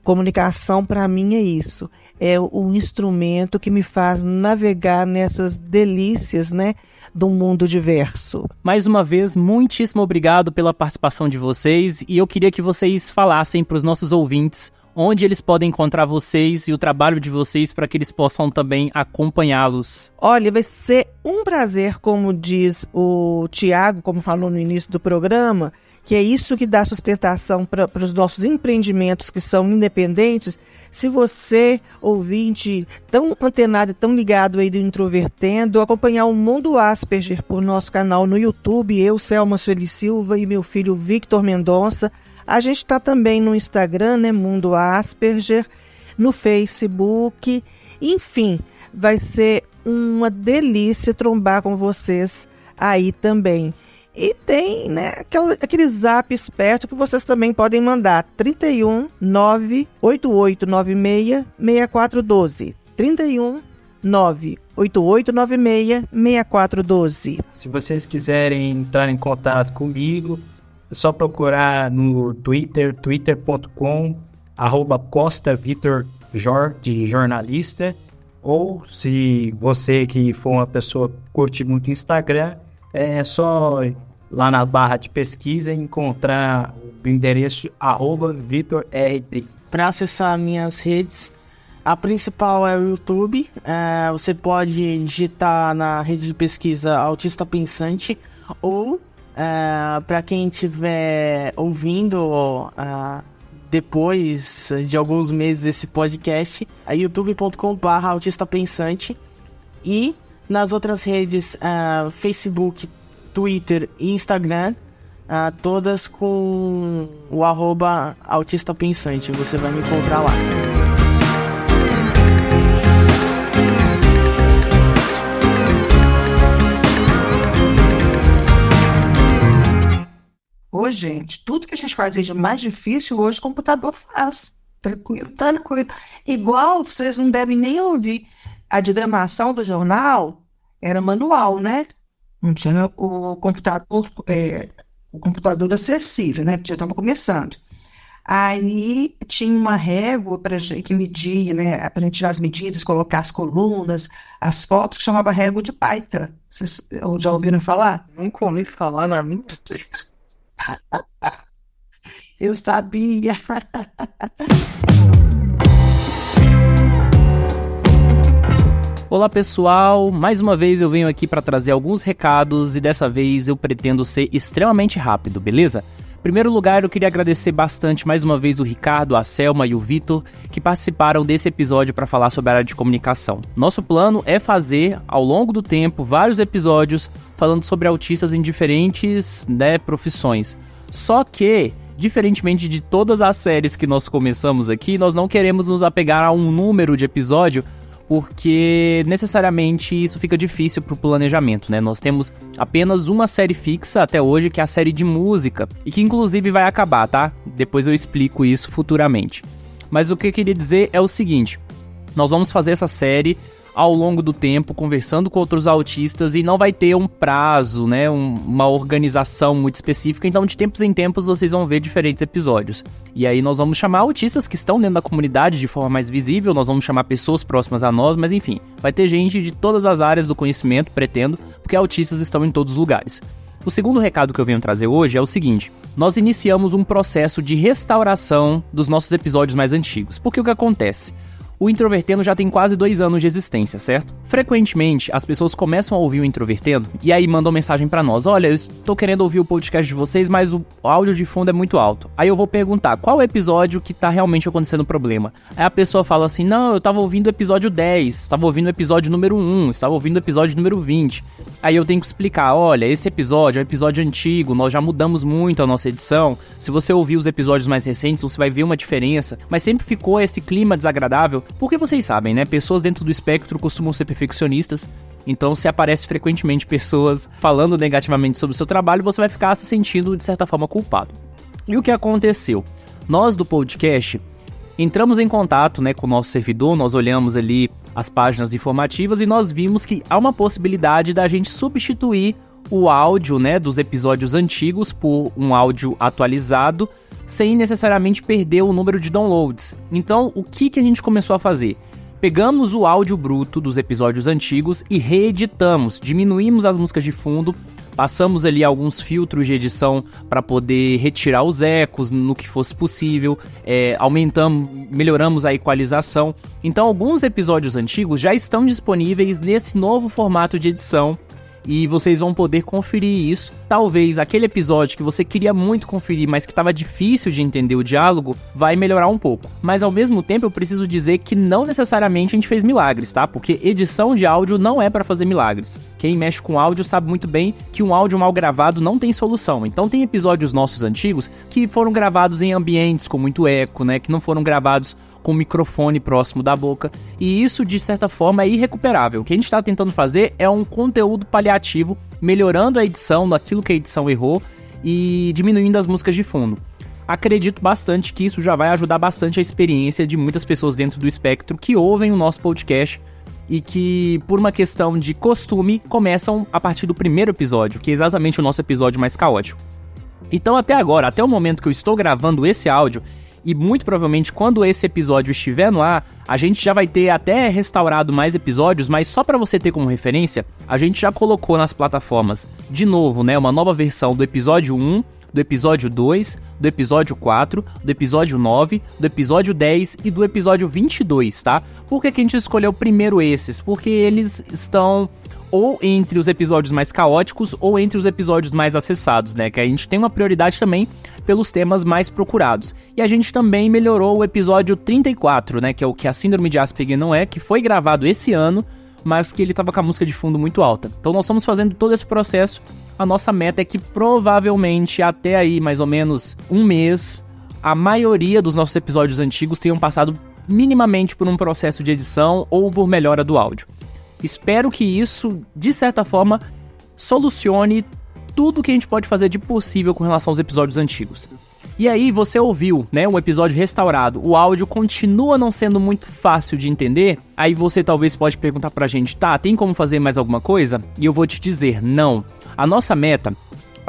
S4: Comunicação, para mim, é isso. É um instrumento que me faz navegar nessas delícias, né, do mundo diverso.
S2: Mais uma vez, muitíssimo obrigado pela participação de vocês, e eu queria que vocês falassem para os nossos ouvintes onde eles podem encontrar vocês e o trabalho de vocês, para que eles possam também acompanhá-los.
S4: Olha, vai ser um prazer, como diz o Tiago, como falou no início do programa, que é isso que dá sustentação para os nossos empreendimentos que são independentes. Se você, ouvinte, tão antenado e tão ligado aí do Introvertendo, acompanhar o Mundo Asperger por nosso canal no YouTube, eu, Selma Sueli Silva, e meu filho Victor Mendonça. A gente está também no Instagram, né, Mundo Asperger, no Facebook. Enfim, vai ser uma delícia trombar com vocês aí também. E tem, né, aquele zap esperto que vocês também podem mandar, 31 98896 6412. 31 98896 6412.
S3: Se vocês quiserem entrar em contato comigo, é só procurar no Twitter, twitter.com, @CostaVitor de jornalista. Ou se você que for uma pessoa que curte muito o Instagram, é só lá na barra de pesquisa encontrar o endereço @VitorRT.
S5: Para acessar minhas redes, a principal é o YouTube. Você pode digitar na rede de pesquisa Autista Pensante, ou para quem estiver ouvindo depois de alguns meses esse podcast, é youtube.com/Autista Pensante. E nas outras redes, Facebook, Twitter e Instagram, todas com o @Autista Pensante. Você vai me encontrar lá.
S6: Hoje, gente, tudo que a gente fazia de mais difícil, hoje o computador faz. Tranquilo, tranquilo. Igual, vocês não devem nem ouvir, a diagramação do jornal era manual, né? Não tinha o computador acessível, né? Que já estava começando. Aí tinha uma régua para que media, né? Para a gente tirar as medidas, colocar as colunas, as fotos, que chamava régua de Paita. Vocês já ouviram falar?
S3: Nunca ouvi falar na minha.
S6: Eu sabia.
S2: Olá pessoal, mais uma vez eu venho aqui para trazer alguns recados e dessa vez eu pretendo ser extremamente rápido, beleza? Em primeiro lugar, eu queria agradecer bastante mais uma vez o Ricardo, a Selma e o Vitor que participaram desse episódio para falar sobre a área de comunicação. Nosso plano é fazer, ao longo do tempo, vários episódios falando sobre autistas em diferentes profissões. Só que, diferentemente de todas as séries que nós começamos aqui, nós não queremos nos apegar a um número de episódio, porque necessariamente isso fica difícil para o planejamento, né? Nós temos apenas uma série fixa até hoje, que é a série de música, e que inclusive vai acabar, tá? Depois eu explico isso futuramente. Mas o que eu queria dizer é o seguinte: nós vamos fazer essa série ao longo do tempo, conversando com outros autistas, e não vai ter um prazo, né, uma organização muito específica, então de tempos em tempos vocês vão ver diferentes episódios. E aí nós vamos chamar autistas que estão dentro da comunidade de forma mais visível, nós vamos chamar pessoas próximas a nós, mas enfim, vai ter gente de todas as áreas do conhecimento, pretendo, porque autistas estão em todos os lugares. O segundo recado que eu venho trazer hoje é o seguinte: nós iniciamos um processo de restauração dos nossos episódios mais antigos. Porque o que acontece? O Introvertendo já tem quase 2 anos de existência, certo? Frequentemente, as pessoas começam a ouvir o Introvertendo e aí mandam mensagem pra nós: olha, eu estou querendo ouvir o podcast de vocês, mas o áudio de fundo é muito alto. Aí eu vou perguntar, qual episódio que tá realmente acontecendo o problema? Aí a pessoa fala assim: não, eu tava ouvindo o episódio 10, estava ouvindo o episódio número 1, estava ouvindo o episódio número 20. Aí eu tenho que explicar: olha, esse episódio é um episódio antigo, nós já mudamos muito a nossa edição. Se você ouvir os episódios mais recentes, você vai ver uma diferença, mas sempre ficou esse clima desagradável. Porque vocês sabem, né? Pessoas dentro do espectro costumam ser perfeccionistas. Então, se aparece frequentemente pessoas falando negativamente sobre o seu trabalho, você vai ficar se sentindo, de certa forma, culpado. E o que aconteceu? Nós do podcast entramos em contato, né, com o nosso servidor, nós olhamos ali as páginas informativas e nós vimos que há uma possibilidade da gente substituir o áudio, né, dos episódios antigos por um áudio atualizado, sem necessariamente perder o número de downloads. Então, o que a gente começou a fazer? Pegamos o áudio bruto dos episódios antigos e reeditamos, diminuímos as músicas de fundo, passamos ali alguns filtros de edição para poder retirar os ecos no que fosse possível, melhoramos a equalização. Então, alguns episódios antigos já estão disponíveis nesse novo formato de edição, e vocês vão poder conferir isso. Talvez aquele episódio que você queria muito conferir, mas que estava difícil de entender o diálogo, vai melhorar um pouco. Mas ao mesmo tempo eu preciso dizer que não necessariamente a gente fez milagres, tá? Porque edição de áudio não é para fazer milagres. Quem mexe com áudio sabe muito bem que um áudio mal gravado não tem solução. Então tem episódios nossos antigos que foram gravados em ambientes com muito eco, né? Que não foram gravados com o microfone próximo da boca. E isso, de certa forma, é irrecuperável. O que a gente está tentando fazer é um conteúdo paliativo criativo, melhorando a edição daquilo que a edição errou e diminuindo as músicas de fundo. Acredito bastante que isso já vai ajudar bastante a experiência de muitas pessoas dentro do espectro que ouvem o nosso podcast e que, por uma questão de costume, começam a partir do primeiro episódio, que é exatamente o nosso episódio mais caótico. Então, até agora, até o momento que eu estou gravando esse áudio, e muito provavelmente quando esse episódio estiver no ar, a gente já vai ter até restaurado mais episódios, mas só para você ter como referência, a gente já colocou nas plataformas, de novo, né, uma nova versão do episódio 1, do episódio 2, do episódio 4, do episódio 9, do episódio 10 e do episódio 22, tá? Por que a gente escolheu primeiro esses? Porque eles estão ou entre os episódios mais caóticos ou entre os episódios mais acessados, né? Que a gente tem uma prioridade também pelos temas mais procurados. E a gente também melhorou o episódio 34, né? Que é o que a síndrome de Asperger não é, que foi gravado esse ano, mas que ele tava com a música de fundo muito alta. Então nós estamos fazendo todo esse processo. A nossa meta é que provavelmente até aí, mais ou menos um mês, a maioria dos nossos episódios antigos tenham passado minimamente por um processo de edição ou por melhora do áudio. Espero que isso, de certa forma, solucione tudo que a gente pode fazer de possível com relação aos episódios antigos. E aí, você ouviu, né, um episódio restaurado, o áudio continua não sendo muito fácil de entender, aí você talvez pode perguntar pra gente, tá, tem como fazer mais alguma coisa? E eu vou te dizer, não. A nossa meta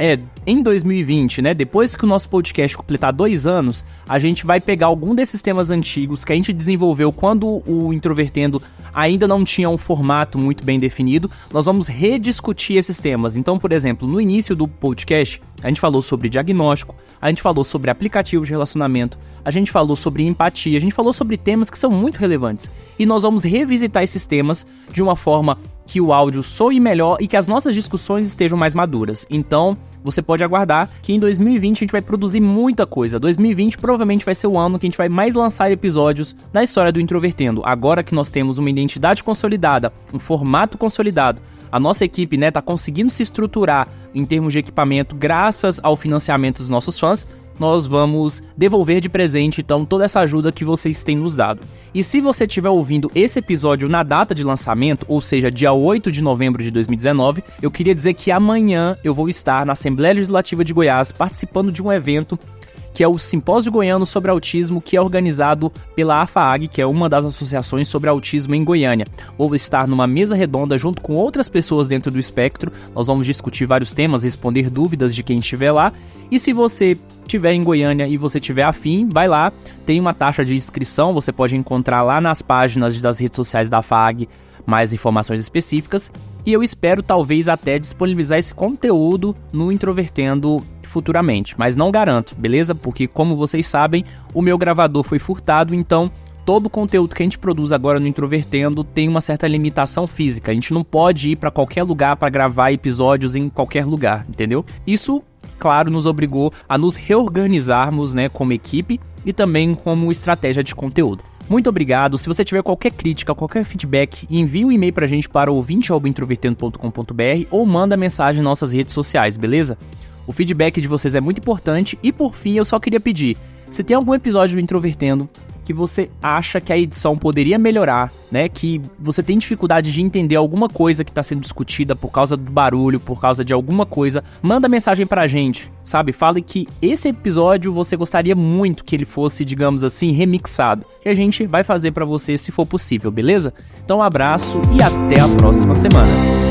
S2: é, em 2020, né, depois que o nosso podcast completar 2 anos, a gente vai pegar algum desses temas antigos que a gente desenvolveu quando o Introvertendo ainda não tinha um formato muito bem definido, nós vamos rediscutir esses temas. Então, por exemplo, no início do podcast, a gente falou sobre diagnóstico, a gente falou sobre aplicativos de relacionamento, a gente falou sobre empatia, a gente falou sobre temas que são muito relevantes. E nós vamos revisitar esses temas de uma forma que o áudio soe melhor e que as nossas discussões estejam mais maduras. Então, você pode aguardar que em 2020 a gente vai produzir muita coisa. 2020 provavelmente vai ser o ano que a gente vai mais lançar episódios na história do Introvertendo. Agora que nós temos uma identidade consolidada, um formato consolidado, a nossa equipe, né, tá conseguindo se estruturar em termos de equipamento graças ao financiamento dos nossos fãs, nós vamos devolver de presente, então, toda essa ajuda que vocês têm nos dado. E se você estiver ouvindo esse episódio na data de lançamento, ou seja, dia 8 de novembro de 2019, eu queria dizer que amanhã eu vou estar na Assembleia Legislativa de Goiás participando de um evento que é o Simpósio Goiano sobre Autismo, que é organizado pela AFAAG, que é uma das associações sobre autismo em Goiânia. Vou estar numa mesa redonda junto com outras pessoas dentro do espectro, nós vamos discutir vários temas, responder dúvidas de quem estiver lá, e se você estiver em Goiânia e você tiver afim, vai lá, tem uma taxa de inscrição, você pode encontrar lá nas páginas das redes sociais da AFAAG mais informações específicas, e eu espero talvez até disponibilizar esse conteúdo no Introvertendo futuramente, mas não garanto, beleza? Porque como vocês sabem, o meu gravador foi furtado, então todo o conteúdo que a gente produz agora no Introvertendo tem uma certa limitação física, a gente não pode ir para qualquer lugar para gravar episódios em qualquer lugar, entendeu? Isso, claro, nos obrigou a nos reorganizarmos, né, como equipe e também como estratégia de conteúdo. Muito obrigado. Se você tiver qualquer crítica, qualquer feedback, envie um e-mail pra gente para ouvinte@introvertendo.com.br ou manda mensagem nas nossas redes sociais, beleza? O feedback de vocês é muito importante e, por fim, eu só queria pedir, se tem algum episódio do Introvertendo que você acha que a edição poderia melhorar, né, que você tem dificuldade de entender alguma coisa que está sendo discutida por causa do barulho, por causa de alguma coisa, manda mensagem pra gente, sabe? Fale que esse episódio você gostaria muito que ele fosse, digamos assim, remixado. E a gente vai fazer pra você se for possível, beleza? Então um abraço e até a próxima semana.